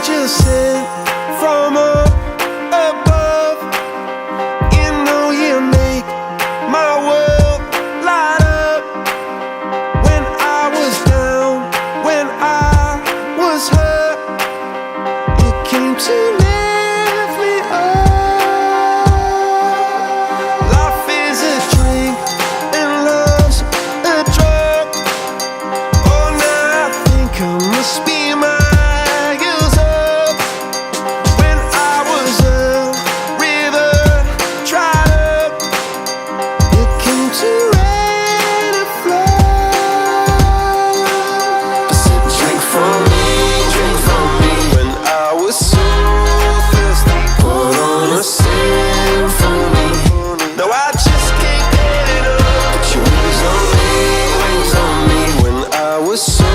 angel sent from up above. You know you make my world light up. When I was down, when I was hurt, you came to me.